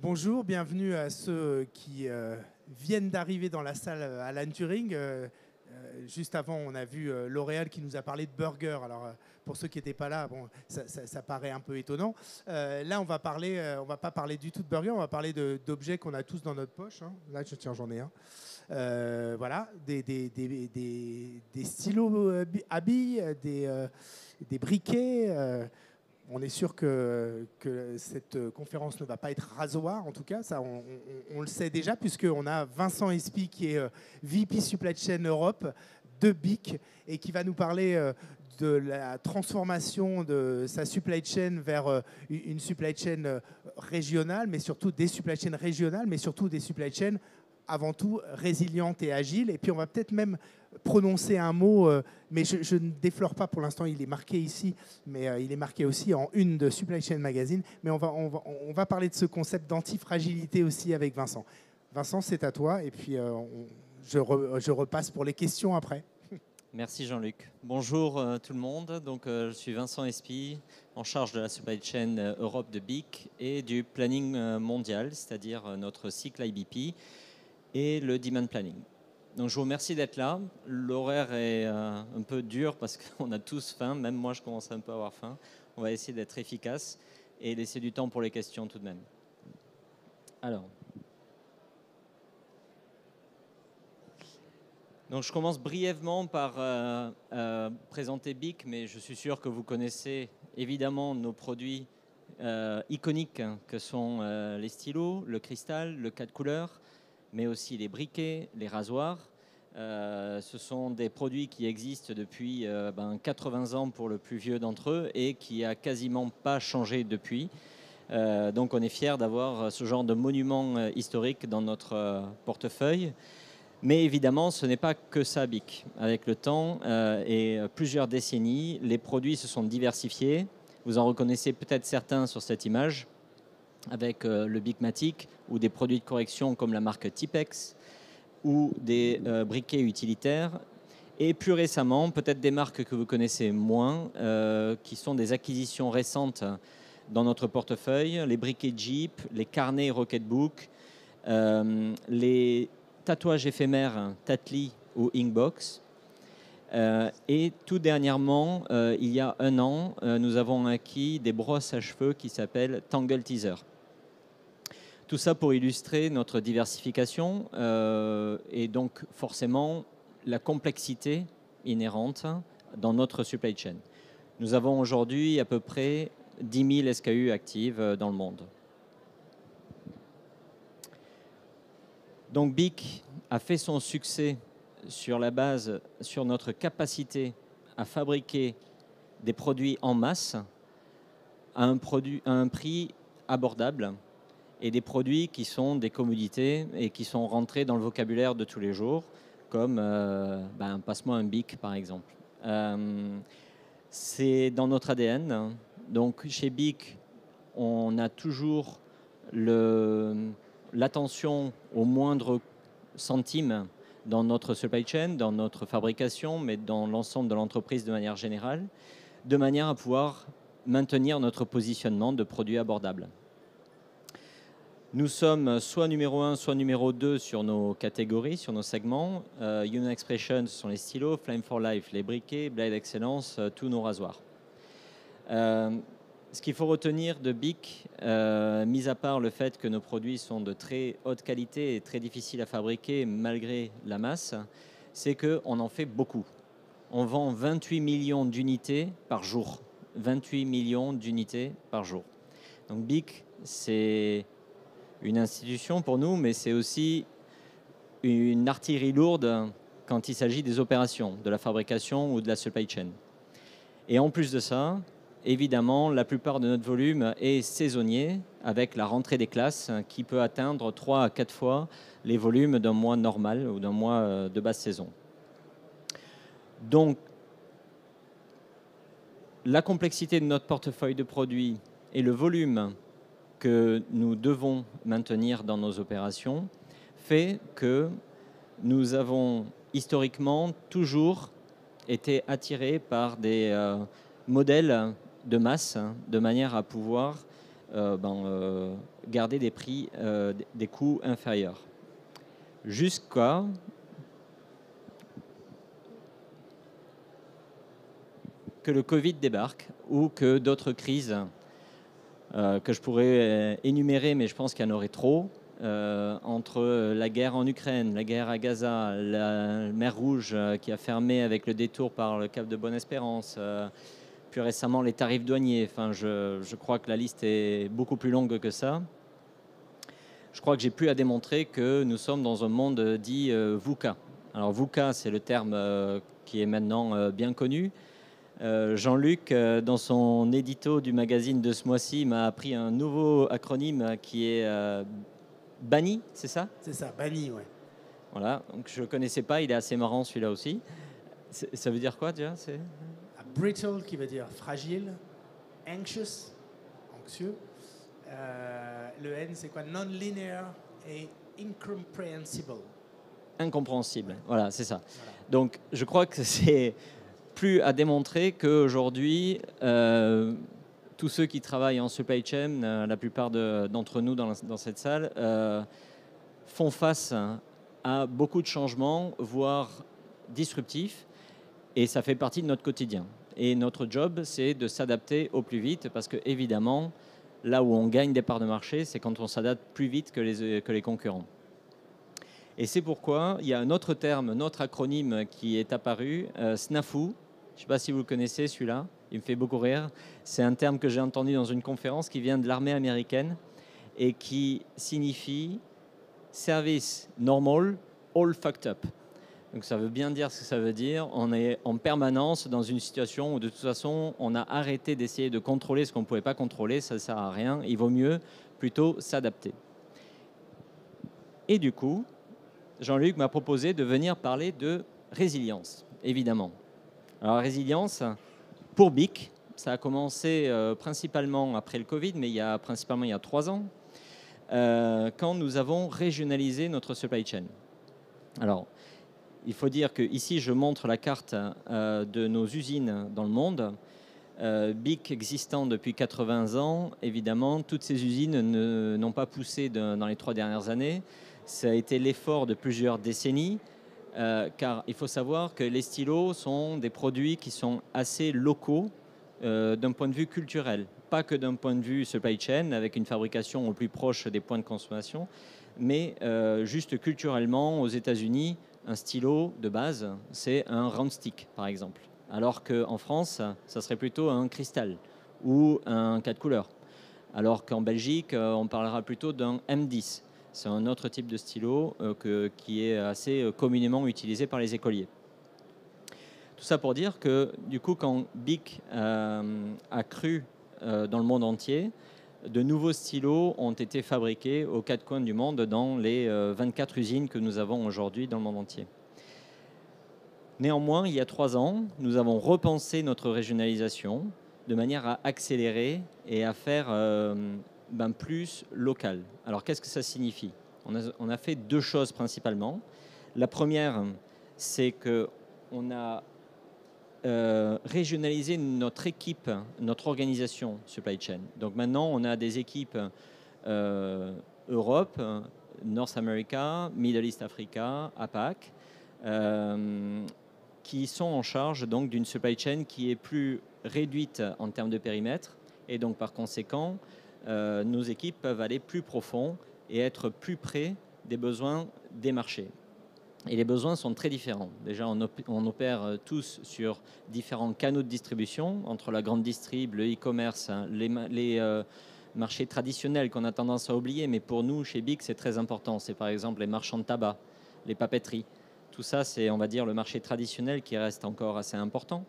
Bonjour, bienvenue à ceux qui viennent d'arriver dans la salle Alan Turing. Juste avant, on a vu L'Oréal qui nous a parlé de burger. Alors, pour ceux qui n'étaient pas là, bon, ça paraît un peu étonnant. Là, on va pas parler du tout de burger, on va parler d'objets qu'on a tous dans notre poche. Hein. Là, j'en ai un. Voilà, des stylos à billes, des briquets. On est sûr que cette conférence ne va pas être rasoir, en tout cas, ça on le sait déjà, puisqu'on a Vincent Espy qui est VP Supply Chain Europe de BIC et qui va nous parler de la transformation de sa supply chain vers une supply chain régionale, mais surtout des supply chains régionales, mais surtout des supply chains avant tout résilientes et agiles. Et puis on va peut-être même prononcer un mot, mais je ne déflore pas pour l'instant, il est marqué ici, mais il est marqué aussi en une de Supply Chain Magazine. Mais on va parler de ce concept d'antifragilité aussi avec Vincent. Vincent, c'est à toi, et puis je repasse pour les questions après. Merci Jean-Luc. Bonjour tout le monde. Donc, je suis Vincent Espy, en charge de la supply chain Europe de BIC et du planning mondial, c'est-à-dire notre cycle IBP et le demand planning. Donc, je vous remercie d'être là. L'horaire est un peu dur parce qu'on a tous faim, même moi je commence un peu à avoir faim. On va essayer d'être efficace et laisser du temps pour les questions tout de même. Alors. Donc, je commence brièvement par présenter BIC, mais je suis sûr que vous connaissez évidemment nos produits iconiques que sont les stylos, le cristal, le 4 couleurs, mais aussi les briquets, les rasoirs. Ce sont des produits qui existent depuis 80 ans pour le plus vieux d'entre eux et qui n'a quasiment pas changé depuis. Donc, on est fiers d'avoir ce genre de monument historique dans notre portefeuille. Mais évidemment, ce n'est pas que ça, BIC. Avec le temps et plusieurs décennies, les produits se sont diversifiés. Vous en reconnaissez peut-être certains sur cette image, avec le Bicmatic ou des produits de correction comme la marque Tipex ou des briquets utilitaires. Et plus récemment, peut-être des marques que vous connaissez moins, qui sont des acquisitions récentes dans notre portefeuille, les briquets Jeep, les carnets Rocketbook, les tatouages éphémères Tatli ou Inkbox. Et tout dernièrement, il y a un an, nous avons acquis des brosses à cheveux qui s'appellent Tangle Teaser. Tout ça pour illustrer notre diversification et donc forcément la complexité inhérente dans notre supply chain. Nous avons aujourd'hui à peu près 10 000 SKU actives dans le monde. Donc BIC a fait son succès sur notre capacité à fabriquer des produits en masse à un prix abordable et des produits qui sont des commodités et qui sont rentrés dans le vocabulaire de tous les jours, comme passe-moi un BIC par exemple. C'est dans notre ADN. Donc chez BIC, on a toujours l'attention au moindre centime dans notre supply chain, dans notre fabrication, mais dans l'ensemble de l'entreprise de manière générale, de manière à pouvoir maintenir notre positionnement de produits abordables. Nous sommes soit numéro 1, soit numéro 2 sur nos catégories, sur nos segments. Human Expression, ce sont les stylos, Flame for Life, les briquets, Blade Excellence, tous nos rasoirs. Ce qu'il faut retenir de BIC, mis à part le fait que nos produits sont de très haute qualité et très difficiles à fabriquer malgré la masse, c'est qu'on en fait beaucoup. On vend 28 millions d'unités par jour. 28 millions d'unités par jour. Donc BIC, c'est une institution pour nous, mais c'est aussi une artillerie lourde quand il s'agit des opérations, de la fabrication ou de la supply chain. Et en plus de ça, évidemment, la plupart de notre volume est saisonnier avec la rentrée des classes qui peut atteindre 3 à 4 fois les volumes d'un mois normal ou d'un mois de basse saison. Donc, la complexité de notre portefeuille de produits et le volume que nous devons maintenir dans nos opérations fait que nous avons historiquement toujours été attirés par des modèles de masse, de manière à pouvoir garder des prix, des coûts inférieurs. Jusqu'à que le Covid débarque ou que d'autres crises que je pourrais énumérer, mais je pense qu'il y en aurait trop, entre la guerre en Ukraine, la guerre à Gaza, la mer Rouge qui a fermé avec le détour par le cap de Bonne-Espérance, plus récemment les tarifs douaniers. Enfin, je crois que la liste est beaucoup plus longue que ça. Je crois que j'ai pu à démontrer que nous sommes dans un monde dit VUCA. Alors VUCA, c'est le terme qui est maintenant bien connu. Jean-Luc, dans son édito du magazine de ce mois-ci, m'a appris un nouveau acronyme qui est BANI, c'est ça? C'est ça, BANI, ouais. Voilà, donc je ne le connaissais pas, il est assez marrant celui-là aussi. Ça veut dire quoi déjà? Brittle, qui veut dire fragile, anxious, anxieux. Le N, c'est quoi? Non-linear et incomprehensible. Incompréhensible, voilà, c'est ça. Voilà. Donc je crois que c'est plus à démontrer qu'aujourd'hui, tous ceux qui travaillent en supply chain, la plupart d'entre nous dans cette salle, font face à beaucoup de changements, voire disruptifs, et ça fait partie de notre quotidien. Et notre job, c'est de s'adapter au plus vite, parce que évidemment, là où on gagne des parts de marché, c'est quand on s'adapte plus vite que les concurrents. Et c'est pourquoi il y a un autre terme, un autre acronyme qui est apparu, SNAFU. Je ne sais pas si vous le connaissez, celui-là. Il me fait beaucoup rire. C'est un terme que j'ai entendu dans une conférence qui vient de l'armée américaine et qui signifie Service Normal, All Fucked Up. Donc ça veut bien dire ce que ça veut dire. On est en permanence dans une situation où de toute façon, on a arrêté d'essayer de contrôler ce qu'on ne pouvait pas contrôler. Ça ne sert à rien. Il vaut mieux plutôt s'adapter. Et du coup, Jean-Luc m'a proposé de venir parler de résilience, évidemment. Alors, la résilience, pour BIC, ça a commencé principalement après le Covid, mais il y a 3 ans, quand nous avons régionalisé notre supply chain. Alors, il faut dire qu'ici, je montre la carte de nos usines dans le monde. BIC existant depuis 80 ans, évidemment, toutes ces usines n'ont pas poussé dans les 3 dernières années. Ça a été l'effort de plusieurs décennies. Car il faut savoir que les stylos sont des produits qui sont assez locaux d'un point de vue culturel, pas que d'un point de vue supply chain, avec une fabrication au plus proche des points de consommation, mais juste culturellement, aux États-Unis, un stylo de base, c'est un round stick, par exemple. Alors qu'en France, ça serait plutôt un cristal ou un 4 couleurs. Alors qu'en Belgique, on parlera plutôt d'un M10. C'est un autre type de stylo qui est assez communément utilisé par les écoliers. Tout ça pour dire que, du coup, quand BIC a cru dans le monde entier, de nouveaux stylos ont été fabriqués aux 4 coins du monde dans les 24 usines que nous avons aujourd'hui dans le monde entier. Néanmoins, il y a 3 ans, nous avons repensé notre régionalisation de manière à accélérer et à faire plus local. Alors, qu'est-ce que ça signifie? On a fait 2 choses principalement. La première, c'est qu'on a régionalisé notre équipe, notre organisation supply chain. Donc maintenant, on a des équipes Europe, North America, Middle East Africa, APAC, qui sont en charge donc d'une supply chain qui est plus réduite en termes de périmètre. Et donc, par conséquent, nos équipes peuvent aller plus profond et être plus près des besoins des marchés. Et les besoins sont très différents. Déjà, on opère tous sur différents canaux de distribution, entre la grande distrib, le e-commerce, les marchés traditionnels qu'on a tendance à oublier, mais pour nous, chez BIC, c'est très important. C'est par exemple les marchands de tabac, les papeteries. Tout ça, c'est, on va dire, le marché traditionnel qui reste encore assez important.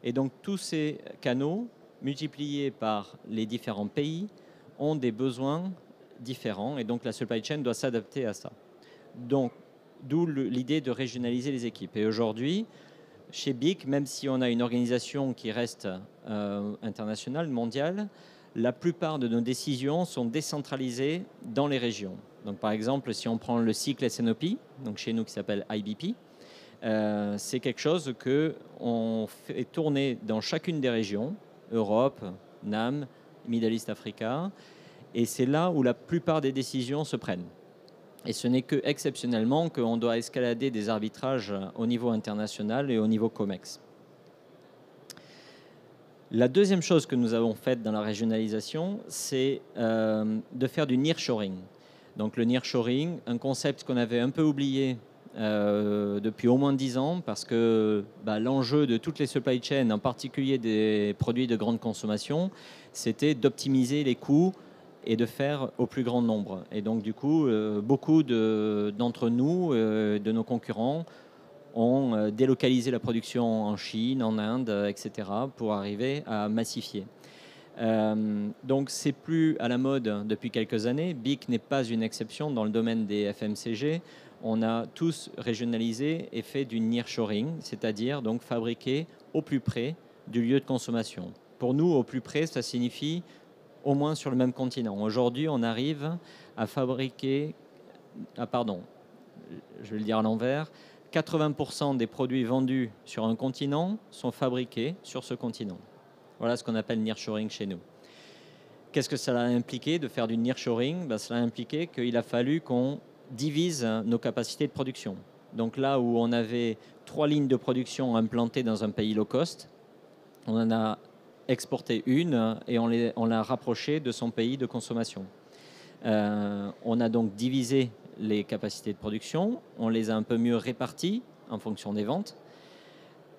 Et donc, tous ces canaux, multipliés par les différents pays, ont des besoins différents. Et donc, la supply chain doit s'adapter à ça. Donc, d'où l'idée de régionaliser les équipes. Et aujourd'hui, chez BIC, même si on a une organisation qui reste internationale, mondiale, la plupart de nos décisions sont décentralisées dans les régions. Donc, par exemple, si on prend le cycle S&OP, donc chez nous qui s'appelle IBP, c'est quelque chose qu'on fait tourner dans chacune des régions, Europe, NAM, Middle East Africa, Et c'est là où la plupart des décisions se prennent. Et ce n'est que exceptionnellement qu'on doit escalader des arbitrages au niveau international et au niveau COMEX. La deuxième chose que nous avons faite dans la régionalisation, c'est de faire du nearshoring. Donc le nearshoring, un concept qu'on avait un peu oublié depuis au moins 10 ans, parce que l'enjeu de toutes les supply chains, en particulier des produits de grande consommation, c'était d'optimiser les coûts et de faire au plus grand nombre. Et donc du coup, beaucoup d'entre nous, de nos concurrents, ont délocalisé la production en Chine, en Inde, etc., pour arriver à massifier. Donc c'est plus à la mode depuis quelques années. BIC n'est pas une exception dans le domaine des FMCG. On a tous régionalisé et fait du nearshoring, c'est-à-dire donc fabriquer au plus près du lieu de consommation. Pour nous, au plus près, ça signifie au moins sur le même continent. Aujourd'hui, on arrive à fabriquer... Ah pardon, je vais le dire à l'envers. 80% des produits vendus sur un continent sont fabriqués sur ce continent. Voilà ce qu'on appelle nearshoring chez nous. Qu'est-ce que ça a impliqué de faire du nearshoring? Cela a impliqué qu'il a fallu qu'on divise nos capacités de production. Donc là où on avait 3 lignes de production implantées dans un pays low cost, on en a exporté une et on l'a rapprochée de son pays de consommation. On a donc divisé les capacités de production, on les a un peu mieux réparties en fonction des ventes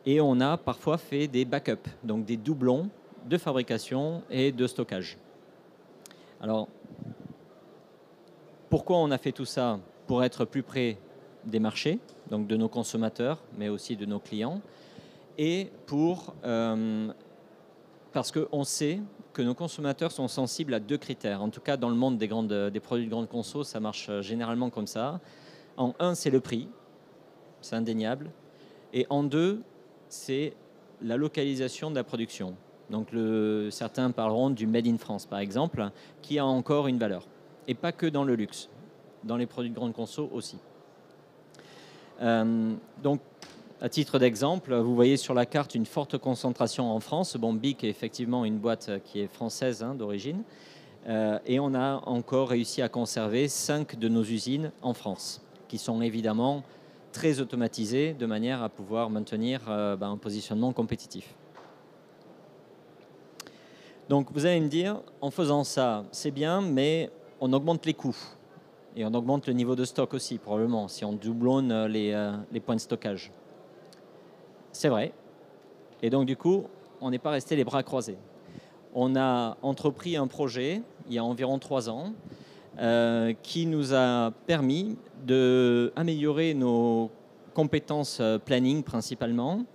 et on a parfois fait des backups, donc des doublons de fabrication et de stockage. Alors, pourquoi on a fait tout ça? Pour être plus près des marchés, donc de nos consommateurs, mais aussi de nos clients, et parce qu'on sait que nos consommateurs sont sensibles à 2 critères. En tout cas, dans le monde des produits de grande conso, ça marche généralement comme ça. En 1, c'est le prix, c'est indéniable. Et en 2, c'est la localisation de la production. Donc certains parleront du Made in France, par exemple, qui a encore une valeur. Et pas que dans le luxe, dans les produits de grande conso aussi. Donc, à titre d'exemple, vous voyez sur la carte une forte concentration en France. Bon, BIC est effectivement une boîte qui est française d'origine. Et on a encore réussi à conserver 5 de nos usines en France, qui sont évidemment très automatisées de manière à pouvoir maintenir un positionnement compétitif. Donc vous allez me dire, en faisant ça, c'est bien, mais on augmente les coûts. Et on augmente le niveau de stock aussi, probablement, si on doublonne les points de stockage. C'est vrai. Et donc, du coup, on n'est pas resté les bras croisés. On a entrepris un projet, il y a environ 3 ans, qui nous a permis d'améliorer nos compétences planning principalement,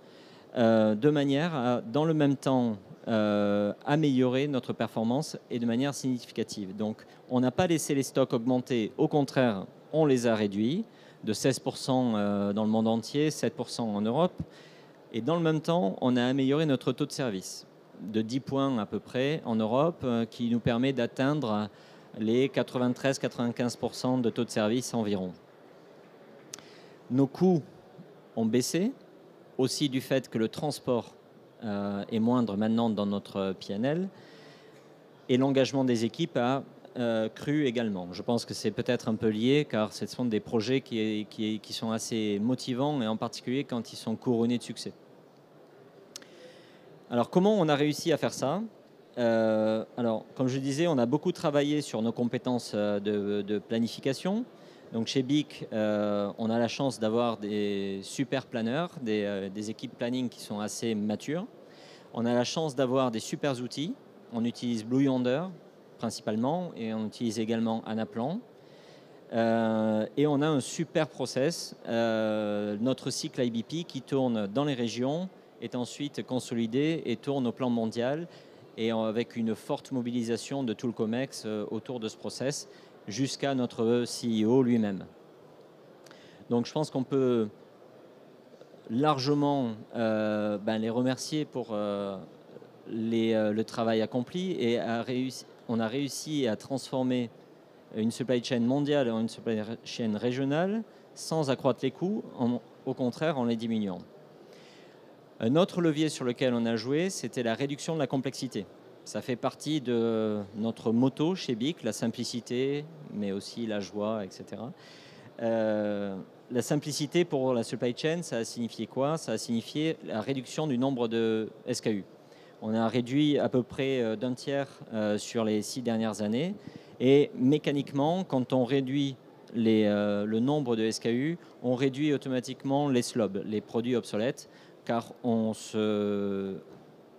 de manière à, dans le même temps, améliorer notre performance et de manière significative. Donc, on n'a pas laissé les stocks augmenter. Au contraire, on les a réduits de 16% dans le monde entier, 7% en Europe. Et dans le même temps, on a amélioré notre taux de service de 10 points à peu près en Europe, qui nous permet d'atteindre les 93-95% de taux de service environ. Nos coûts ont baissé, aussi du fait que le transport est moindre maintenant dans notre PNL, et l'engagement des équipes a cru également. Je pense que c'est peut-être un peu lié, car ce sont des projets qui sont assez motivants, et en particulier quand ils sont couronnés de succès. Alors, comment on a réussi à faire ça? Alors, comme je disais, on a beaucoup travaillé sur nos compétences de planification. Donc, chez BIC, on a la chance d'avoir des super planeurs, des équipes planning qui sont assez matures. On a la chance d'avoir des super outils. On utilise Blue Yonder principalement, et on utilise également Anaplan. Et on a un super process. Notre cycle IBP qui tourne dans les régions est ensuite consolidé et tourne au plan mondial, et avec une forte mobilisation de tout le COMEX autour de ce process, jusqu'à notre CEO lui-même. Donc je pense qu'on peut largement les remercier pour le travail accompli, et on a réussi à transformer une supply chain mondiale en une supply chain régionale sans accroître les coûts, au contraire en les diminuant. Un autre levier sur lequel on a joué, c'était la réduction de la complexité. Ça fait partie de notre motto chez BIC, la simplicité, mais aussi la joie, etc. La simplicité pour la supply chain, ça a signifié quoi? Ça a signifié la réduction du nombre de SKU. On a réduit à peu près d'un tiers sur les 6 dernières années. Et mécaniquement, quand on réduit le nombre de SKU, on réduit automatiquement les SLOB, les produits obsolètes, car on se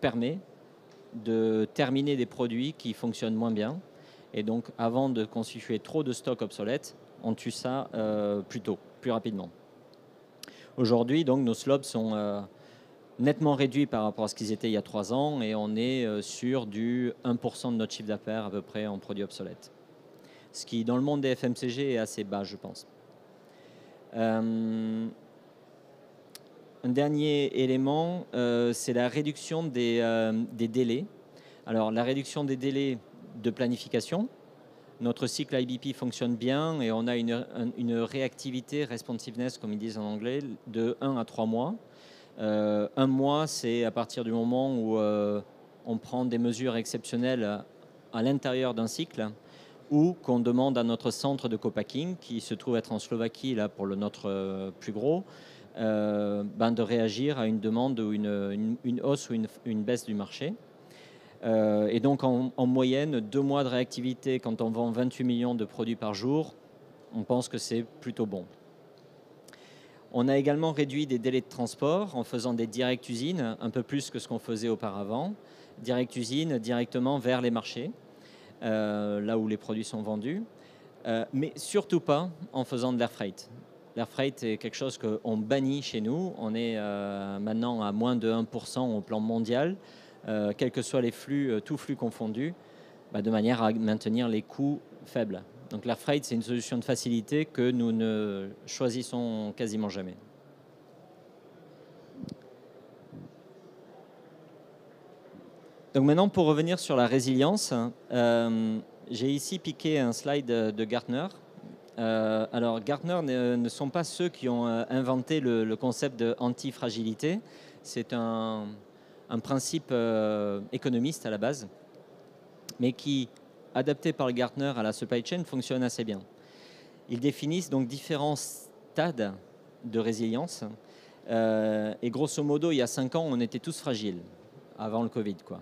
permet de terminer des produits qui fonctionnent moins bien. Et donc, avant de constituer trop de stocks obsolètes, on tue ça plus tôt, plus rapidement. Aujourd'hui, donc, nos SLOB sont nettement réduits par rapport à ce qu'ils étaient il y a 3 ans et on est sur du 1% de notre chiffre d'affaires à peu près en produits obsolètes. Ce qui, dans le monde des FMCG, est assez bas, je pense. Un dernier élément, c'est la réduction des délais. Alors, la réduction des délais de planification. Notre cycle IBP fonctionne bien et on a une réactivité, responsiveness, comme ils disent en anglais, de 1 à 3 mois. 1 mois, c'est à partir du moment où on prend des mesures exceptionnelles à l'intérieur d'un cycle ou qu'on demande à notre centre de co-packing, qui se trouve être en Slovaquie, là, pour notre plus gros, de réagir à une demande ou une hausse ou une baisse du marché. Et donc, en moyenne, 2 mois de réactivité quand on vend 28 millions de produits par jour, on pense que c'est plutôt bon. On a également réduit des délais de transport en faisant des directs usines, un peu plus que ce qu'on faisait auparavant. Direct usine directement vers les marchés, là où les produits sont vendus. Mais surtout pas en faisant de l'air freight. L'air freight est quelque chose qu'on bannit chez nous. On est maintenant à moins de 1% au plan mondial, quels que soient les flux, tous flux confondus, de manière à maintenir les coûts faibles. Donc l'air freight, c'est une solution de facilité que nous ne choisissons quasiment jamais. Donc maintenant, pour revenir sur la résilience, j'ai ici piqué un slide de Gartner. Alors Gartner ne sont pas ceux qui ont inventé le concept de antifragilité. C'est un principe économiste à la base, mais qui, adapté par le Gartner à la supply chain, fonctionne assez bien. Ils définissent donc différents stades de résilience. Et grosso modo, il y a 5 ans, on était tous fragiles, avant le Covid, quoi.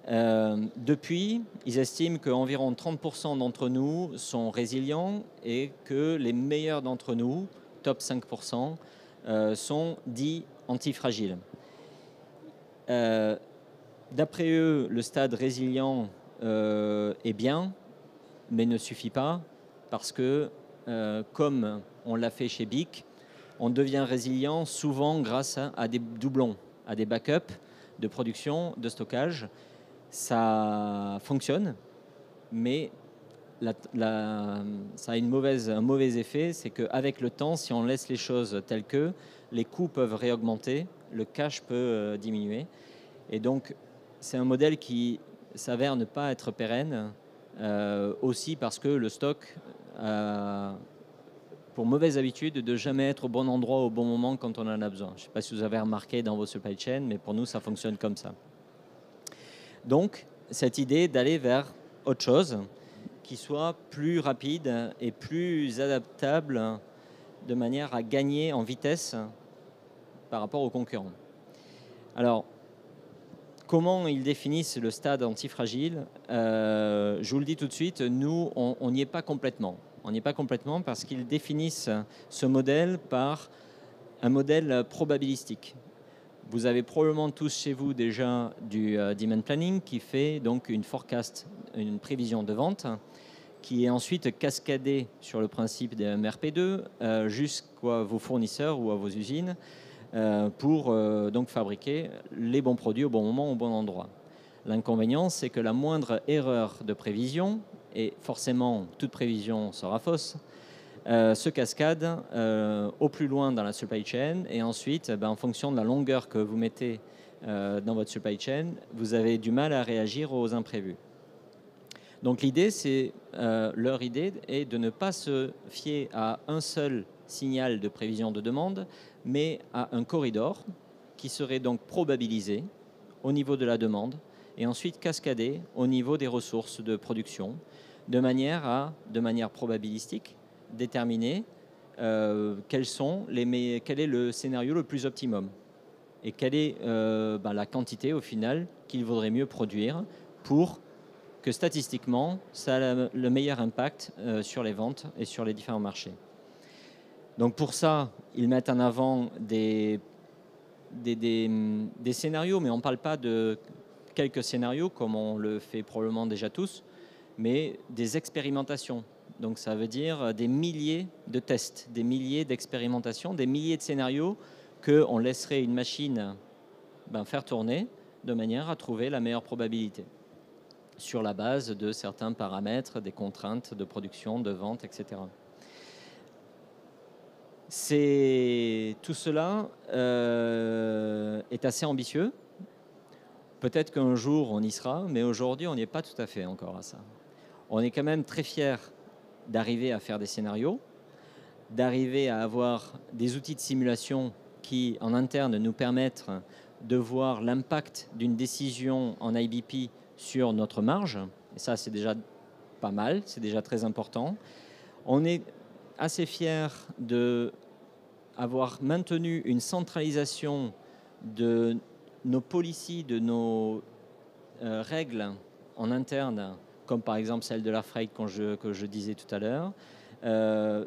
Depuis, ils estiment qu'environ 30% d'entre nous sont résilients et que les meilleurs d'entre nous, top 5%, sont dits antifragiles. D'après eux, le stade résilient est bien, mais ne suffit pas parce que, comme on l'a fait chez BIC, on devient résilient souvent grâce à des doublons, à des backups de production, de stockage. Ça fonctionne, mais ça a un mauvais effet, c'est qu'avec le temps, si on laisse les choses telles que, les coûts peuvent réaugmenter, le cash peut diminuer. Et donc, c'est un modèle qui s'avère ne pas être pérenne, aussi parce que le stock a pour mauvaise habitude de jamais être au bon endroit au bon moment quand on en a besoin. Je ne sais pas si vous avez remarqué dans vos supply chains, mais pour nous, ça fonctionne comme ça. Donc, cette idée d'aller vers autre chose qui soit plus rapide et plus adaptable de manière à gagner en vitesse par rapport aux concurrents. Alors, comment ils définissent le stade antifragile? Je vous le dis tout de suite, nous, on n'y est pas complètement. On n'y est pas complètement parce qu'ils définissent ce modèle par un modèle probabilistique. Vous avez probablement tous chez vous déjà du demand planning qui fait donc une forecast, une prévision de vente, qui est ensuite cascadée sur le principe des MRP2 jusqu'à vos fournisseurs ou à vos usines pour donc fabriquer les bons produits au bon moment, au bon endroit. L'inconvénient, c'est que la moindre erreur de prévision, et forcément toute prévision sera fausse, se cascade au plus loin dans la supply chain et ensuite, en fonction de la longueur que vous mettez dans votre supply chain, vous avez du mal à réagir aux imprévus. Donc l'idée, leur idée est de ne pas se fier à un seul signal de prévision de demande, mais à un corridor qui serait donc probabilisé au niveau de la demande et ensuite cascader au niveau des ressources de production, de manière probabilistique, déterminer quel est le scénario le plus optimum et quelle est la quantité au final qu'il vaudrait mieux produire pour que statistiquement, ça a le meilleur impact sur les ventes et sur les différents marchés. Donc pour ça, ils mettent en avant des scénarios, mais on ne parle pas de quelques scénarios, comme on le fait probablement déjà tous, mais des expérimentations. Donc ça veut dire des milliers de tests, des milliers d'expérimentations, des milliers de scénarios qu'on laisserait une machine faire tourner de manière à trouver la meilleure probabilité sur la base de certains paramètres, des contraintes de production, de vente, etc. Tout cela est assez ambitieux. Peut-être qu'un jour on y sera, mais aujourd'hui on n'y est pas tout à fait encore à ça. On est quand même très fiers d'arriver à faire des scénarios, d'arriver à avoir des outils de simulation qui en interne nous permettent de voir l'impact d'une décision en IBP sur notre marge. Et ça, c'est déjà pas mal, c'est déjà très important. On est assez fiers d'avoir maintenu une centralisation de nos policies, de nos règles en interne, comme par exemple celle de la freight que je disais tout à l'heure,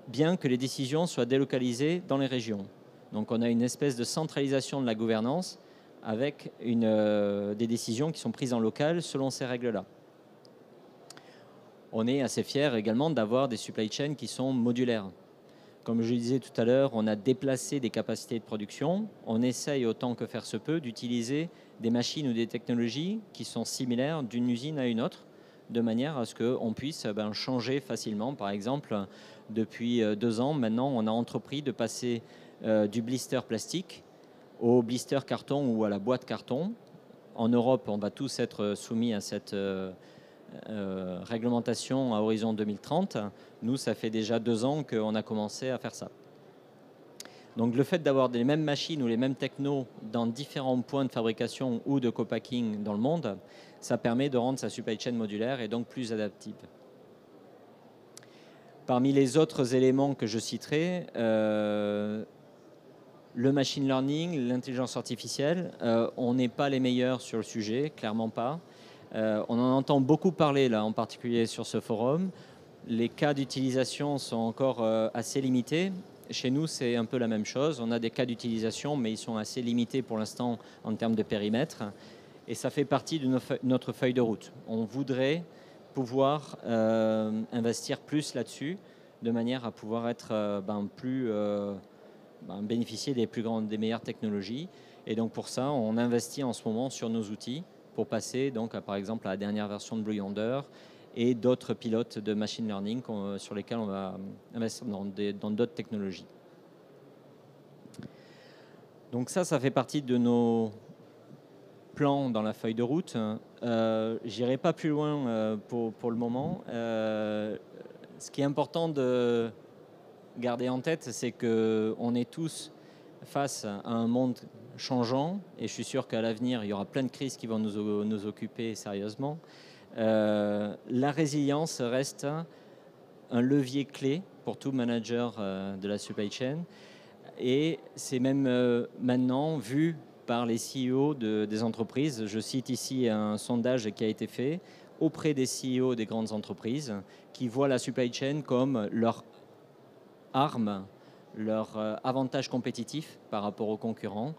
bien que les décisions soient délocalisées dans les régions. Donc on a une espèce de centralisation de la gouvernance avec des décisions qui sont prises en local selon ces règles-là. On est assez fiers également d'avoir des supply chains qui sont modulaires. Comme je le disais tout à l'heure, on a déplacé des capacités de production. On essaye autant que faire se peut d'utiliser des machines ou des technologies qui sont similaires d'une usine à une autre, de manière à ce qu'on puisse changer facilement. Par exemple, depuis 2 ans, maintenant, on a entrepris de passer du blister plastique au blister carton ou à la boîte carton. En Europe, on va tous être soumis à cette réglementation à horizon 2030. Nous, ça fait déjà 2 ans qu'on a commencé à faire ça. Donc le fait d'avoir les mêmes machines ou les mêmes technos dans différents points de fabrication ou de co-packing dans le monde, ça permet de rendre sa supply chain modulaire et donc plus adaptive. Parmi les autres éléments que je citerai, le machine learning, l'intelligence artificielle, on n'est pas les meilleurs sur le sujet, clairement pas. On en entend beaucoup parler là, en particulier sur ce forum. Les cas d'utilisation sont encore assez limités. Chez nous, c'est un peu la même chose. On a des cas d'utilisation, mais ils sont assez limités pour l'instant en termes de périmètre. Et ça fait partie de notre feuille de route. On voudrait pouvoir investir plus là-dessus, de manière à pouvoir être bénéficier des meilleures technologies. Et donc pour ça, on investit en ce moment sur nos outils pour passer donc par exemple à la dernière version de Blue Yonder et d'autres pilotes de machine learning sur lesquels on va investir dans d'autres technologies. Donc ça fait partie de nos plans dans la feuille de route. J'irai pas plus loin pour le moment. Ce qui est important de garder en tête, c'est qu'on est tous face à un monde changeant et je suis sûr qu'à l'avenir, il y aura plein de crises qui vont nous occuper sérieusement. La résilience reste un levier clé pour tout manager de la supply chain et c'est même maintenant vu par les CEO des entreprises. Je cite ici un sondage qui a été fait auprès des CEO des grandes entreprises qui voient la supply chain comme leur arme, leur avantage compétitif par rapport aux concurrents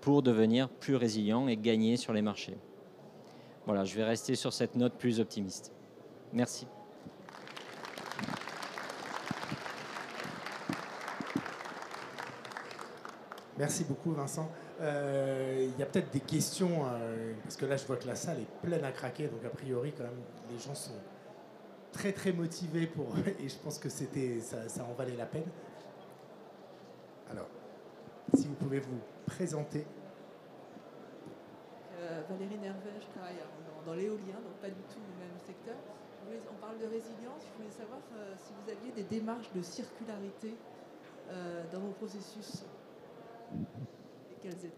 pour devenir plus résilients et gagner sur les marchés. Voilà, je vais rester sur cette note plus optimiste. Merci. Merci beaucoup, Vincent. Il y a peut-être des questions, parce que là, je vois que la salle est pleine à craquer, donc a priori, quand même, les gens sont très, très motivés pour... Et je pense que ça en valait la peine. Alors, si vous pouvez vous présenter. Valérie Nervet, je travaille dans l'éolien, donc pas du tout le même secteur. On parle de résilience, je voulais savoir si vous aviez des démarches de circularité dans vos processus. Et quelles étaient ?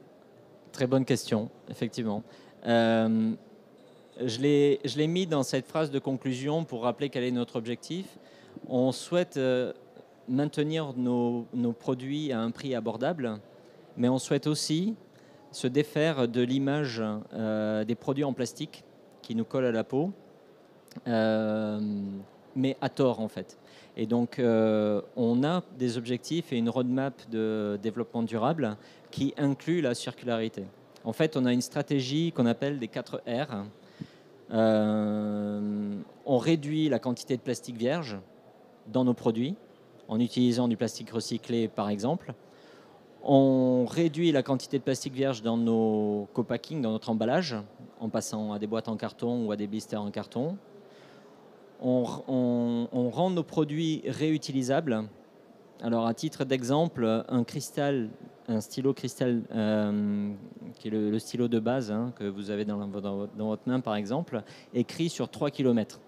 Très bonne question, effectivement. je l'ai mis dans cette phrase de conclusion pour rappeler quel est notre objectif. On souhaite maintenir nos produits à un prix abordable, mais on souhaite aussi se défaire de l'image des produits en plastique qui nous collent à la peau, mais à tort en fait. Et donc on a des objectifs et une roadmap de développement durable qui inclut la circularité. En fait, on a une stratégie qu'on appelle des 4 R. On réduit la quantité de plastique vierge dans nos produits en utilisant du plastique recyclé par exemple. On réduit la quantité de plastique vierge dans nos co-packing, dans notre emballage, en passant à des boîtes en carton ou à des blisters en carton. On rend nos produits réutilisables. Alors, à titre d'exemple, un stylo cristal, qui est le stylo de base que vous avez dans votre main, par exemple, écrit sur 3 km.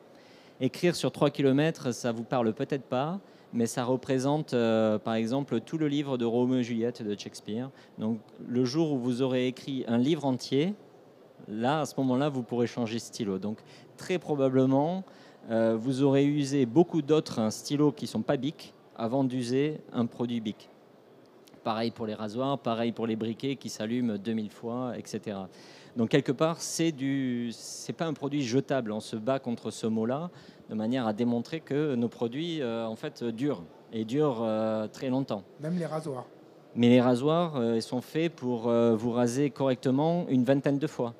Écrire sur 3 km, ça ne vous parle peut-être pas, mais ça représente, par exemple, tout le livre de Roméo et Juliette de Shakespeare. Donc, le jour où vous aurez écrit un livre entier, là, à ce moment-là, vous pourrez changer de stylo. Donc, très probablement, vous aurez usé beaucoup d'autres stylos qui ne sont pas Bic avant d'user un produit Bic. Pareil pour les rasoirs, pareil pour les briquets qui s'allument 2000 fois, etc. Donc, quelque part, c'est pas un produit jetable. On se bat contre ce mot-là de manière à démontrer que nos produits, en fait, durent et durent très longtemps. Même les rasoirs. Mais les rasoirs, ils sont faits pour vous raser correctement une vingtaine de fois.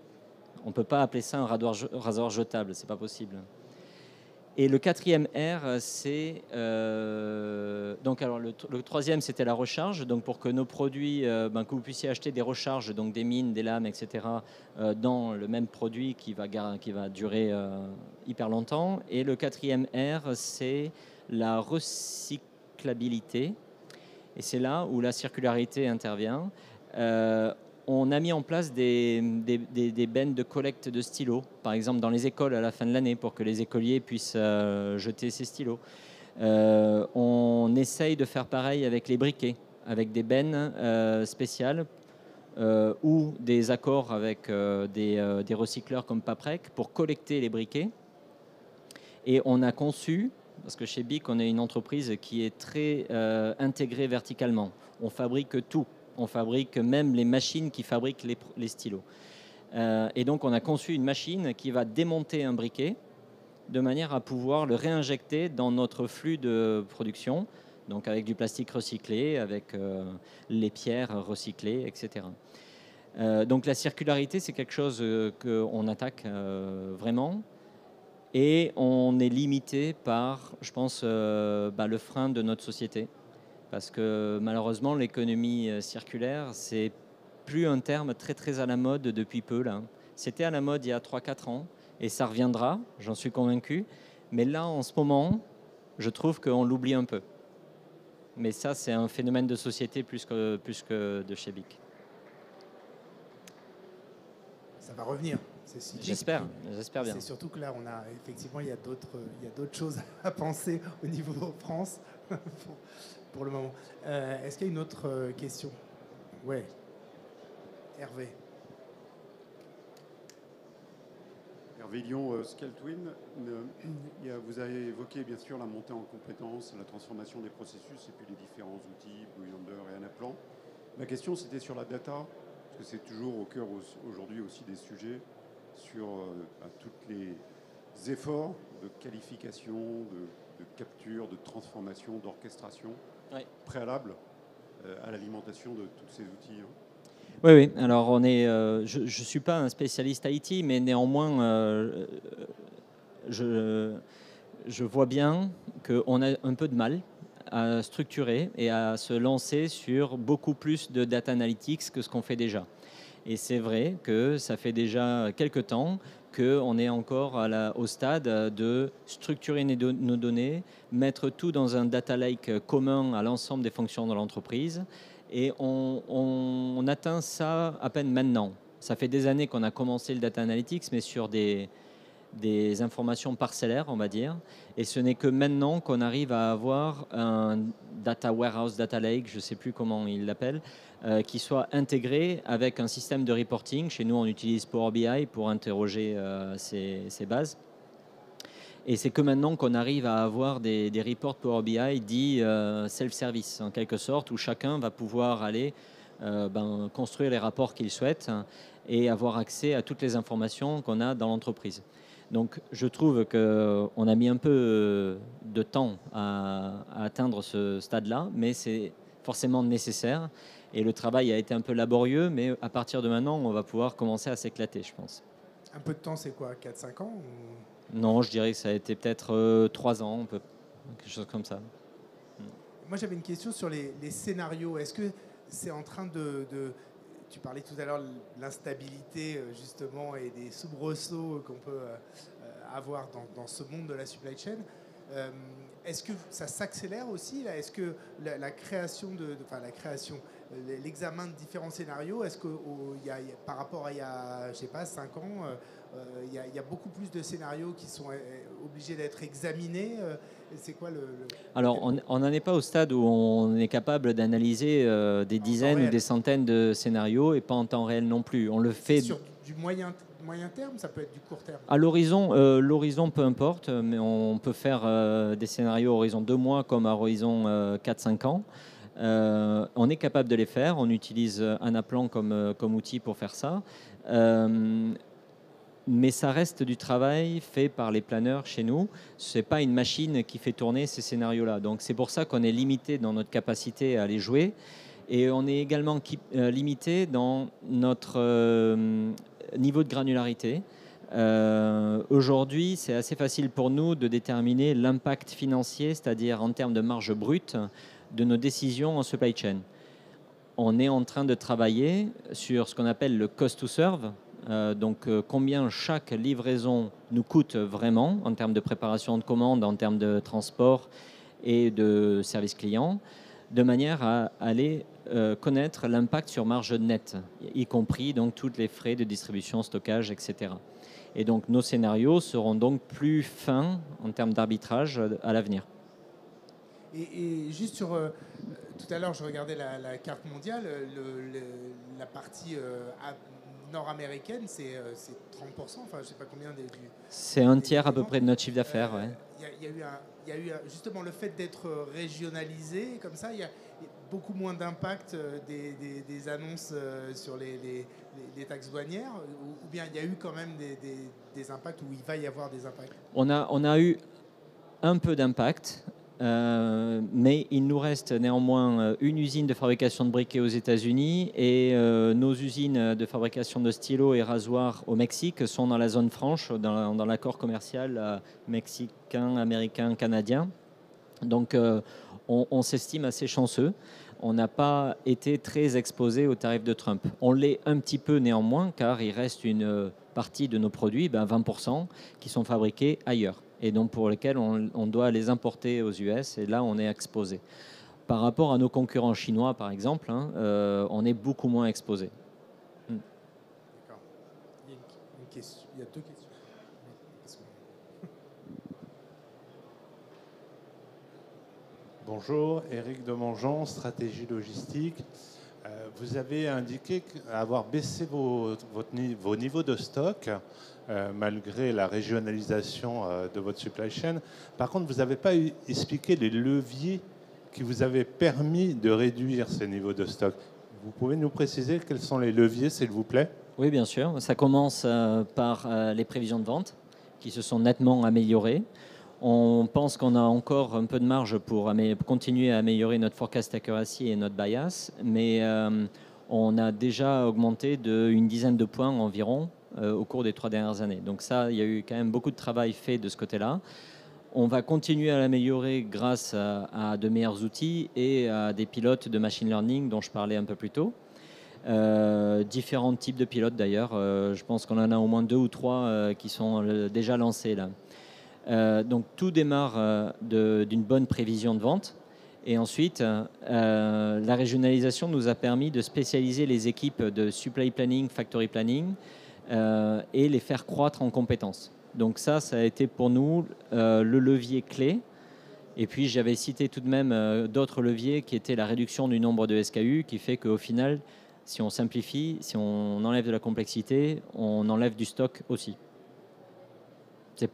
On ne peut pas appeler ça un rasoir jetable, c'est pas possible. Et le 4e R, c'est donc alors le 3e, c'était la recharge. Donc pour que nos produits, que vous puissiez acheter des recharges, donc des mines, des lames, etc., dans le même produit qui va durer hyper longtemps. Et le 4e R, c'est la recyclabilité. Et c'est là où la circularité intervient. On a mis en place des bennes de collecte de stylos, par exemple dans les écoles à la fin de l'année, pour que les écoliers puissent jeter ces stylos. On essaye de faire pareil avec les briquets, avec des bennes spéciales ou des accords avec des recycleurs comme Paprec pour collecter les briquets. Et on a conçu, parce que chez BIC, on est une entreprise qui est très intégrée verticalement. On fabrique tout. On fabrique même les machines qui fabriquent les stylos. Et donc, on a conçu une machine qui va démonter un briquet de manière à pouvoir le réinjecter dans notre flux de production, donc avec du plastique recyclé, avec les pierres recyclées, etc. Donc, la circularité, c'est quelque chose qu'on attaque vraiment. Et on est limité par, je pense, le frein de notre société. Parce que malheureusement, l'économie circulaire, c'est plus un terme très très à la mode depuis peu. Là. C'était à la mode il y a 3-4 ans et ça reviendra, j'en suis convaincu. Mais là, en ce moment, je trouve qu'on l'oublie un peu. Mais ça, c'est un phénomène de société plus que de chez BIC. Ça va revenir. J'espère bien. C'est surtout que là, effectivement, il y a d'autres choses à penser au niveau France pour le moment. Est-ce qu'il y a une autre question? Ouais. Hervé. Hervé Lyon, Skeltwin. Vous avez évoqué bien sûr la montée en compétences, la transformation des processus et puis les différents outils, Blue Yonder et Anaplan. Ma question, c'était sur la data, parce que c'est toujours au cœur aujourd'hui aussi des sujets sur tous les efforts de qualification, de capture, de transformation, d'orchestration préalable à l'alimentation de tous ces outils. Oui. Alors, je ne suis pas un spécialiste IT, mais néanmoins, je vois bien qu'on a un peu de mal à structurer et à se lancer sur beaucoup plus de data analytics que ce qu'on fait déjà. Et c'est vrai que ça fait déjà quelques temps qu'on est encore au stade de structurer nos données, mettre tout dans un data lake commun à l'ensemble des fonctions de l'entreprise. Et on atteint ça à peine maintenant. Ça fait des années qu'on a commencé le data analytics, mais sur des des informations parcellaires, on va dire. Et ce n'est que maintenant qu'on arrive à avoir un data warehouse, data lake, je ne sais plus comment ils l'appellent, qui soit intégré avec un système de reporting. Chez nous, on utilise Power BI pour interroger ces bases. Et c'est que maintenant qu'on arrive à avoir des reports Power BI dits self-service, en quelque sorte, où chacun va pouvoir aller construire les rapports qu'il souhaite et avoir accès à toutes les informations qu'on a dans l'entreprise. Donc je trouve qu'on a mis un peu de temps à atteindre ce stade-là, mais c'est forcément nécessaire. Et le travail a été un peu laborieux, mais à partir de maintenant, on va pouvoir commencer à s'éclater, je pense. Un peu de temps, c'est quoi, 4-5 ans ou... Non, je dirais que ça a été peut-être 3 ans, quelque chose comme ça. Moi, j'avais une question sur les scénarios. Est-ce que c'est en train de... Tu parlais tout à l'heure de l'instabilité, justement, et des soubresauts qu'on peut avoir dans ce monde de la supply chain. Est-ce que ça s'accélère aussi là? Est-ce que la création l'examen de différents scénarios, est-ce que par rapport à il y a, je sais pas, 5 ans, il y a beaucoup plus de scénarios qui sont obligés d'être examinés? C'est quoi Alors, on n'en est pas au stade où on est capable d'analyser des dizaines ou des centaines de scénarios et pas en temps réel non plus. On le fait sur du moyen terme, ça peut être du court terme. À l'horizon, peu importe, mais on peut faire des scénarios à horizon 2 mois comme à horizon 4-5 ans. On est capable de les faire. On utilise Anaplan comme outil pour faire ça. Mais ça reste du travail fait par les planeurs chez nous. Ce n'est pas une machine qui fait tourner ces scénarios-là. Donc c'est pour ça qu'on est limité dans notre capacité à les jouer. Et on est également limité dans notre niveau de granularité. Aujourd'hui, c'est assez facile pour nous de déterminer l'impact financier, c'est-à-dire en termes de marge brute, de nos décisions en supply chain. On est en train de travailler sur ce qu'on appelle le cost to serve, donc combien chaque livraison nous coûte vraiment en termes de préparation de commandes, en termes de transport et de service client, de manière à aller connaître l'impact sur marge nette, y compris donc tous les frais de distribution, stockage, etc. Et donc nos scénarios seront donc plus fins en termes d'arbitrage à l'avenir. Et juste sur... tout à l'heure, je regardais la carte mondiale, la partie nord-américaine, c'est 30%, enfin je ne sais pas combien c'est un tiers à peu près de notre chiffre d'affaires. Il y a eu justement le fait d'être régionalisé, comme ça, il y a beaucoup moins d'impact des annonces sur les taxes douanières, ou bien il y a eu quand même des impacts, ou il va y avoir des impacts? On a eu un peu d'impact. Mais il nous reste néanmoins une usine de fabrication de briquets aux États-Unis et nos usines de fabrication de stylos et rasoirs au Mexique sont dans la zone franche, dans l'accord commercial mexicain, américain, canadien. Donc on s'estime assez chanceux. On n'a pas été très exposé aux tarifs de Trump. On l'est un petit peu néanmoins car il reste une partie de nos produits, 20%, qui sont fabriqués ailleurs et donc pour lesquels on doit les importer aux US, et là on est exposé. Par rapport à nos concurrents chinois, par exemple, on est beaucoup moins exposé. D'accord. Il y a 2 questions. Bonjour, Éric Demangeon, Stratégie Logistique. Vous avez indiqué avoir baissé vos niveaux de stock malgré la régionalisation de votre supply chain. Par contre, vous n'avez pas expliqué les leviers qui vous avaient permis de réduire ces niveaux de stock. Vous pouvez nous préciser quels sont les leviers, s'il vous plaît? Oui, bien sûr. Ça commence par les prévisions de vente qui se sont nettement améliorées. On pense qu'on a encore un peu de marge pour continuer à améliorer notre forecast accuracy et notre bias, mais on a déjà augmenté d'une dizaine de points environ au cours des 3 dernières années. Donc ça, il y a eu quand même beaucoup de travail fait de ce côté-là. On va continuer à l'améliorer grâce à de meilleurs outils et à des pilotes de machine learning dont je parlais un peu plus tôt. Différents types de pilotes d'ailleurs. Je pense qu'on en a au moins 2 ou 3 qui sont déjà lancés là. Donc tout démarre d'une bonne prévision de vente. Et ensuite, la régionalisation nous a permis de spécialiser les équipes de supply planning, factory planning et les faire croître en compétences. Donc ça a été pour nous le levier clé. Et puis j'avais cité tout de même d'autres leviers qui étaient la réduction du nombre de SKU, qui fait qu'au final, si on simplifie, si on enlève de la complexité, on enlève du stock aussi.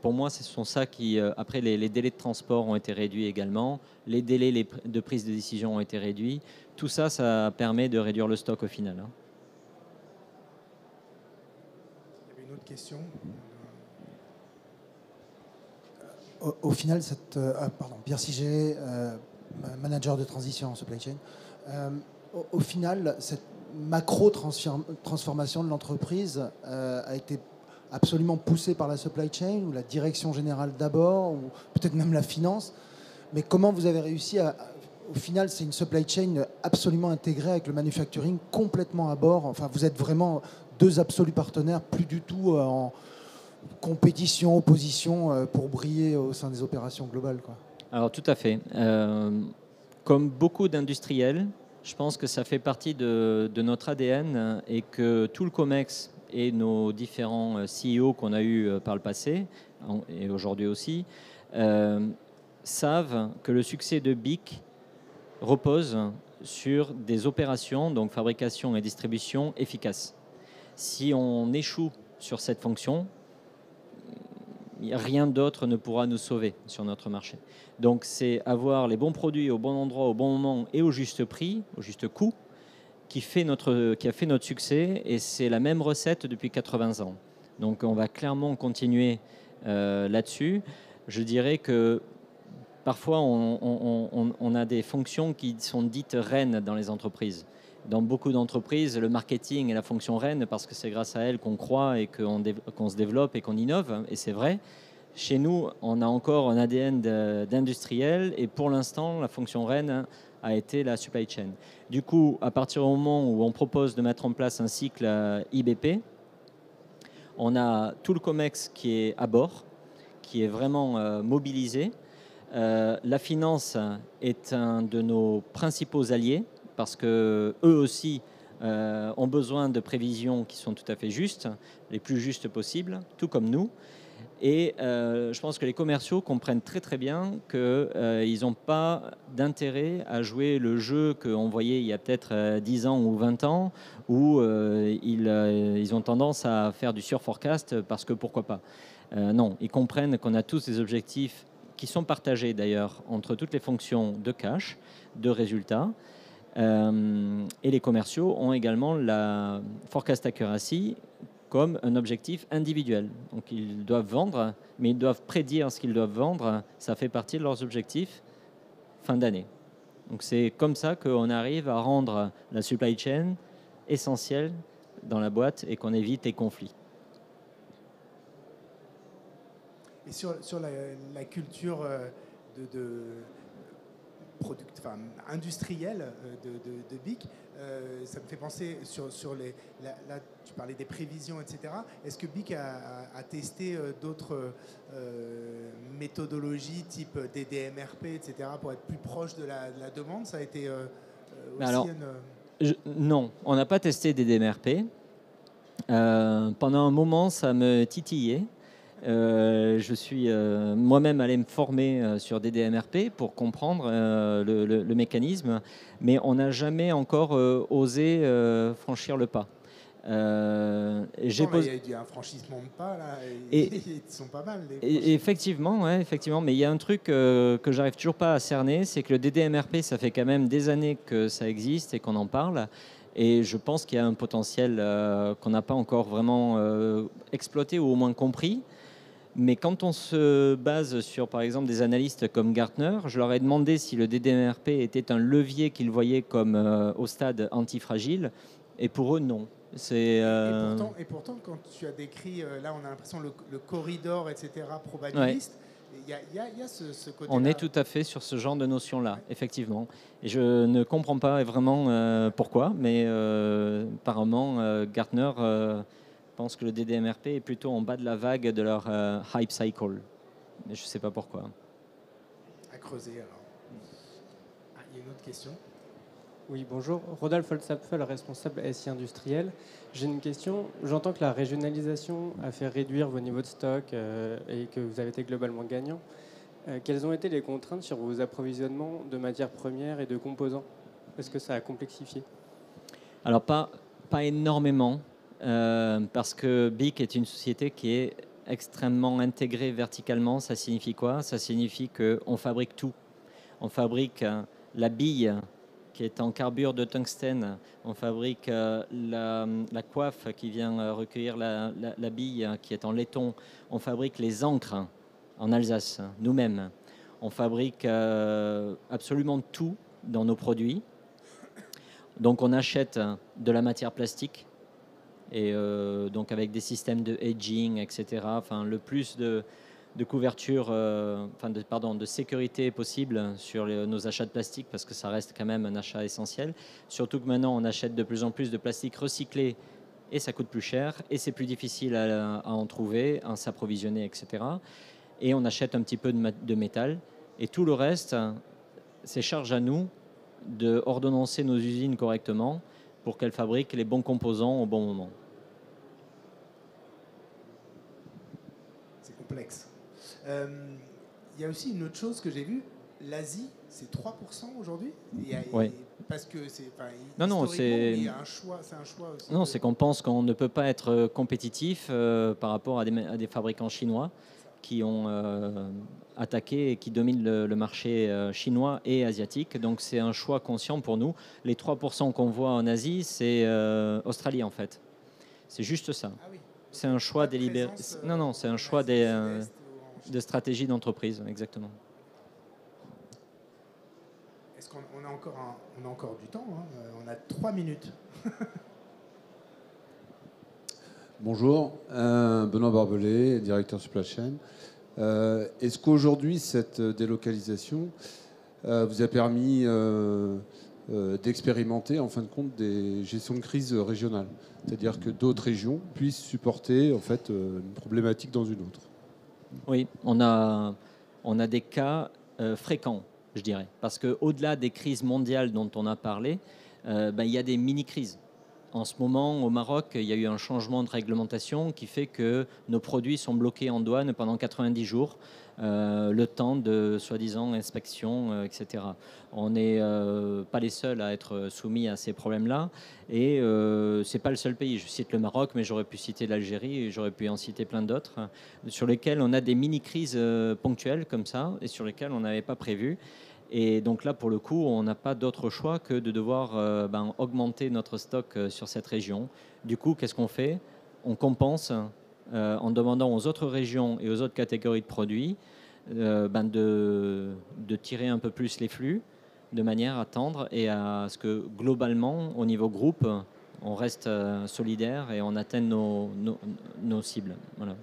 Pour moi, ce sont ça qui... après, les délais de transport ont été réduits également. Les délais de prise de décision ont été réduits. Tout ça, ça permet de réduire le stock au final. Il y avait une autre question. Au final, Pierre Siget, manager de transition en supply chain, au final, cette macro-transformation de l'entreprise a été absolument poussée par la supply chain ou la direction générale d'abord, ou peut-être même la finance. Mais comment vous avez réussi au final, c'est une supply chain absolument intégrée avec le manufacturing complètement à bord. Enfin, vous êtes vraiment deux absolus partenaires, plus du tout en compétition, opposition pour briller au sein des opérations globales, quoi. Alors tout à fait. Comme beaucoup d'industriels, je pense que ça fait partie de notre ADN et que tout le COMEX et nos différents CEO qu'on a eus par le passé, et aujourd'hui aussi, savent que le succès de BIC repose sur des opérations, donc fabrication et distribution efficaces. Si on échoue sur cette fonction, rien d'autre ne pourra nous sauver sur notre marché. Donc c'est avoir les bons produits au bon endroit, au bon moment et au juste prix, au juste coût, qui a fait notre succès, et c'est la même recette depuis 80 ans. Donc on va clairement continuer là-dessus. Je dirais que parfois on a des fonctions qui sont dites reines dans les entreprises. Dans beaucoup d'entreprises, le marketing est la fonction reine parce que c'est grâce à elle qu'on croit et qu'on se développe et qu'on innove, et c'est vrai. Chez nous, on a encore un ADN d'industriel, et pour l'instant, la fonction reine a été la supply chain. Du coup, à partir du moment où on propose de mettre en place un cycle IBP, on a tout le COMEX qui est à bord, qui est vraiment mobilisé. La finance est un de nos principaux alliés parce qu'eux aussi ont besoin de prévisions qui sont tout à fait justes, les plus justes possibles, tout comme nous. Et je pense que les commerciaux comprennent très très bien qu'ils n'ont pas d'intérêt à jouer le jeu qu'on voyait il y a peut-être 10 ans ou 20 ans, où ils ont tendance à faire du surforecast parce que pourquoi pas. Non, ils comprennent qu'on a tous des objectifs qui sont partagés d'ailleurs entre toutes les fonctions de cash, de résultats. Et les commerciaux ont également la forecast accuracy comme un objectif individuel. Donc ils doivent vendre, mais ils doivent prédire ce qu'ils doivent vendre. Ça fait partie de leurs objectifs fin d'année. Donc c'est comme ça qu'on arrive à rendre la supply chain essentielle dans la boîte et qu'on évite les conflits. Et sur la culture industrielle de BIC, ça me fait penser sur là, tu parlais des prévisions, etc. Est-ce que BIC a testé d'autres méthodologies type DDMRP, etc., pour être plus proche de la demande? Ça a été aussi Alors, non, on n'a pas testé DDMRP. Pendant un moment, ça me titillait. Je suis moi-même allé me former sur DDMRP pour comprendre le mécanisme, mais on n'a jamais encore osé franchir le pas. Il y a un franchissement de pas, là, et ils sont pas mal. Effectivement, ouais, effectivement, mais il y a un truc que j'arrive toujours pas à cerner, c'est que le DDMRP, ça fait quand même des années que ça existe et qu'on en parle. Et je pense qu'il y a un potentiel qu'on n'a pas encore vraiment exploité ou au moins compris. Mais quand on se base sur, par exemple, des analystes comme Gartner, je leur ai demandé si le DDMRP était un levier qu'ils voyaient comme au stade antifragile. Et pour eux, non. Et pourtant, quand tu as décrit, là, on a l'impression le corridor, etc., probabiliste, il y a ce côté-là. On est tout à fait sur ce genre de notion-là, effectivement. Et je ne comprends pas vraiment pourquoi, mais apparemment, Gartner pense que le DDMRP est plutôt en bas de la vague de leur hype cycle. Mais je ne sais pas pourquoi. À creuser, alors. Ah, il y a une autre question. Oui, bonjour. Rodolphe Holzapfel, responsable SI industriel. J'ai une question. J'entends que la régionalisation a fait réduire vos niveaux de stock et que vous avez été globalement gagnant. Quelles ont été les contraintes sur vos approvisionnements de matières premières et de composants? Est-ce que ça a complexifié? Alors, pas énormément, parce que BIC est une société qui est extrêmement intégrée verticalement. Ça signifie quoi? Ça signifie qu'on fabrique tout. On fabrique la bille qui est en carbure de tungstène. On fabrique la coiffe qui vient recueillir la bille qui est en laiton. On fabrique les encres en Alsace, nous-mêmes. On fabrique absolument tout dans nos produits. Donc on achète de la matière plastique et donc avec des systèmes de hedging, etc. Enfin, le plus de couverture, de sécurité possible sur nos achats de plastique, parce que ça reste quand même un achat essentiel. Surtout que maintenant, on achète de plus en plus de plastique recyclé et ça coûte plus cher et c'est plus difficile à en trouver, à s'approvisionner, etc. Et on achète un petit peu de métal. Et tout le reste, c'est charge à nous de ordonnancer nos usines correctement pour qu'elles fabriquent les bons composants au bon moment. C'est complexe. Il y a aussi une autre chose que j'ai vue. L'Asie, c'est 3% aujourd'hui. Oui. Parce que c'est. Non, c'est. Il y a un choix. C'est un choix aussi. Non, c'est qu'on pense qu'on ne peut pas être compétitif par rapport à des fabricants chinois qui ont attaqué et qui dominent le marché chinois et asiatique. Donc c'est un choix conscient pour nous. Les 3% qu'on voit en Asie, c'est Australie en fait. C'est juste ça. Ah oui. C'est un choix délibéré. Non, c'est un choix de stratégie d'entreprise, exactement. Est-ce qu'on a encore du temps, hein? On a 3 minutes. Bonjour, Benoît Barbelé, directeur supply chain. Est-ce qu'aujourd'hui, cette délocalisation vous a permis d'expérimenter, en fin de compte, des gestions de crise régionales? C'est-à-dire que d'autres régions puissent supporter en fait, une problématique dans une autre? Oui, on a des cas fréquents, je dirais. Parce qu'au-delà des crises mondiales dont on a parlé, il y a des mini-crises. En ce moment, au Maroc, il y a eu un changement de réglementation qui fait que nos produits sont bloqués en douane pendant 90 jours, le temps de soi-disant inspection, etc. On n'est pas les seuls à être soumis à ces problèmes-là. Et ce n'est pas le seul pays. Je cite le Maroc, mais j'aurais pu citer l'Algérie et j'aurais pu en citer plein d'autres, sur lesquels on a des mini-crises ponctuelles comme ça et sur lesquelles on n'avait pas prévu. Et donc là, pour le coup, on n'a pas d'autre choix que de devoir augmenter notre stock sur cette région. Du coup, qu'est-ce qu'on fait? On compense en demandant aux autres régions et aux autres catégories de produits de tirer un peu plus les flux de manière à tendre et à ce que globalement, au niveau groupe, on reste solidaire et on atteigne nos cibles. Voilà.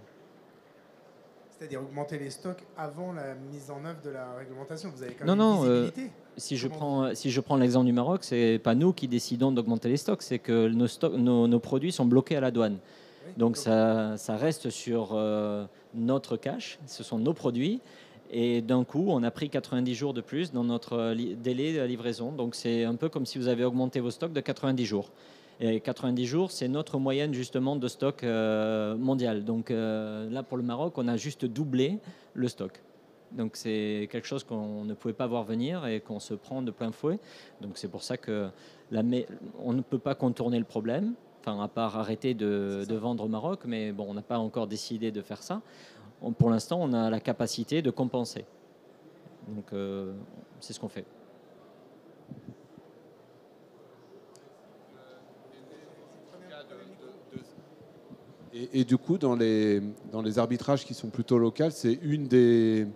C'est-à-dire augmenter les stocks avant la mise en œuvre de la réglementation. Vous avez quand même une visibilité. Si je prends l'exemple du Maroc, c'est pas nous qui décidons d'augmenter les stocks, c'est que nos produits sont bloqués à la douane. Oui, donc ça reste sur notre cache, ce sont nos produits. Et d'un coup, on a pris 90 jours de plus dans notre délai de livraison. Donc c'est un peu comme si vous avez augmenté vos stocks de 90 jours. Et 90 jours, c'est notre moyenne justement de stock mondial. Donc là, pour le Maroc, on a juste doublé le stock. Donc c'est quelque chose qu'on ne pouvait pas voir venir et qu'on se prend de plein fouet. Donc c'est pour ça que on ne peut pas contourner le problème, enfin à part arrêter de vendre au Maroc, mais bon, on n'a pas encore décidé de faire ça. Pour l'instant, on a la capacité de compenser. Donc c'est ce qu'on fait. Et du coup, dans les arbitrages qui sont plutôt locaux, c'est une des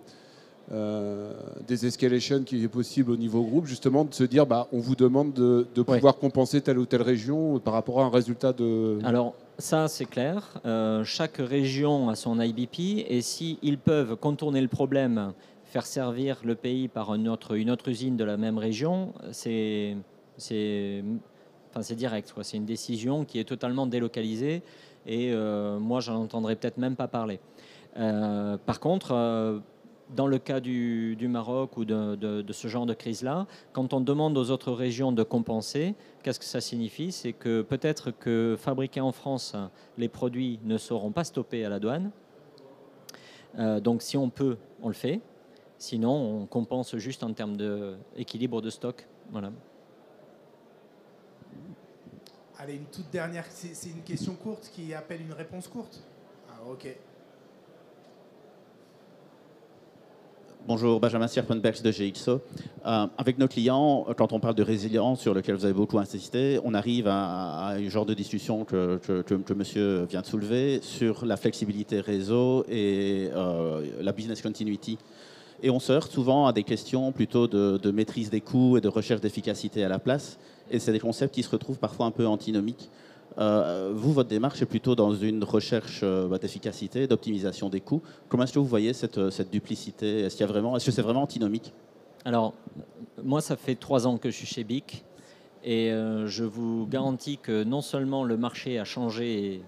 escalations qui est possible au niveau groupe, justement, de se dire on vous demande de pouvoir compenser telle ou telle région par rapport à un résultat de... Alors, ça, c'est clair. Chaque région a son IBP et s'ils peuvent contourner le problème, faire servir le pays par une autre usine de la même région, c'est direct. C'est une décision qui est totalement délocalisée. Et moi, j'en entendrai peut-être même pas parler. Par contre, dans le cas du Maroc ou de ce genre de crise-là, quand on demande aux autres régions de compenser, qu'est-ce que ça signifie? C'est que peut-être que fabriqués en France, les produits ne seront pas stoppés à la douane. Donc si on peut, on le fait. Sinon, on compense juste en termes d'équilibre de stock. Voilà. Allez, une toute dernière. C'est une question courte qui appelle une réponse courte. Ah, ok. Bonjour, Benjamin Sierpenbergs de GXO. Avec nos clients, quand on parle de résilience, sur lequel vous avez beaucoup insisté, on arrive à un genre de discussion que monsieur vient de soulever sur la flexibilité réseau et la business continuity. Et on se heurte souvent à des questions plutôt de maîtrise des coûts et de recherche d'efficacité à la place. Et c'est des concepts qui se retrouvent parfois un peu antinomiques. Vous, votre démarche est plutôt dans une recherche d'efficacité, d'optimisation des coûts. Comment est-ce que vous voyez cette duplicité? Est-ce que c'est vraiment antinomique? Alors, moi, ça fait 3 ans que je suis chez BIC. Et je vous garantis que non seulement le marché a changé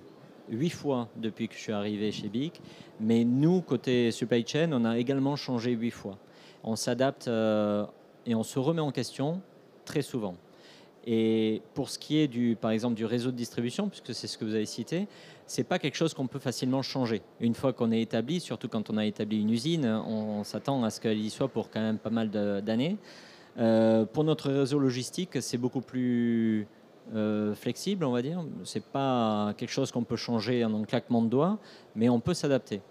8 fois depuis que je suis arrivé chez BIC, mais nous, côté supply chain, on a également changé 8 fois. On s'adapte et on se remet en question très souvent. Et pour ce qui est par exemple du réseau de distribution, puisque c'est ce que vous avez cité, c'est pas quelque chose qu'on peut facilement changer. Une fois qu'on est établi, surtout quand on a établi une usine, on s'attend à ce qu'elle y soit pour quand même pas mal d'années. Pour notre réseau logistique, c'est beaucoup plus flexible, on va dire. C'est pas quelque chose qu'on peut changer en un claquement de doigts, mais on peut s'adapter.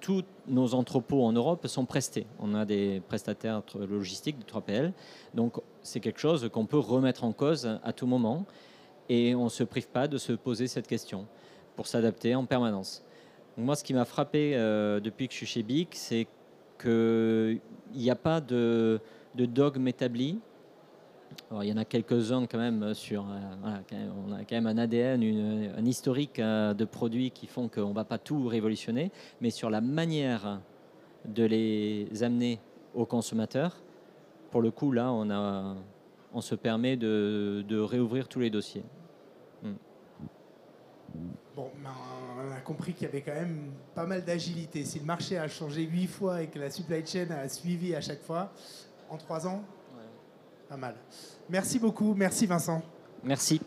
Tous nos entrepôts en Europe sont prestés. On a des prestataires logistiques de 3PL. Donc, c'est quelque chose qu'on peut remettre en cause à tout moment. Et on ne se prive pas de se poser cette question pour s'adapter en permanence. Donc, moi, ce qui m'a frappé depuis que je suis chez BIC, c'est qu'il n'y a pas de dogme établi. Alors, il y en a quelques-uns quand même voilà, on a quand même un ADN, un historique de produits qui font qu'on ne va pas tout révolutionner, mais sur la manière de les amener aux consommateurs, pour le coup, là, on se permet de réouvrir tous les dossiers. Bon, on a compris qu'il y avait quand même pas mal d'agilité. Si le marché a changé 8 fois et que la supply chain a suivi à chaque fois, en 3 ans, pas mal. Merci beaucoup. Merci Vincent. Merci.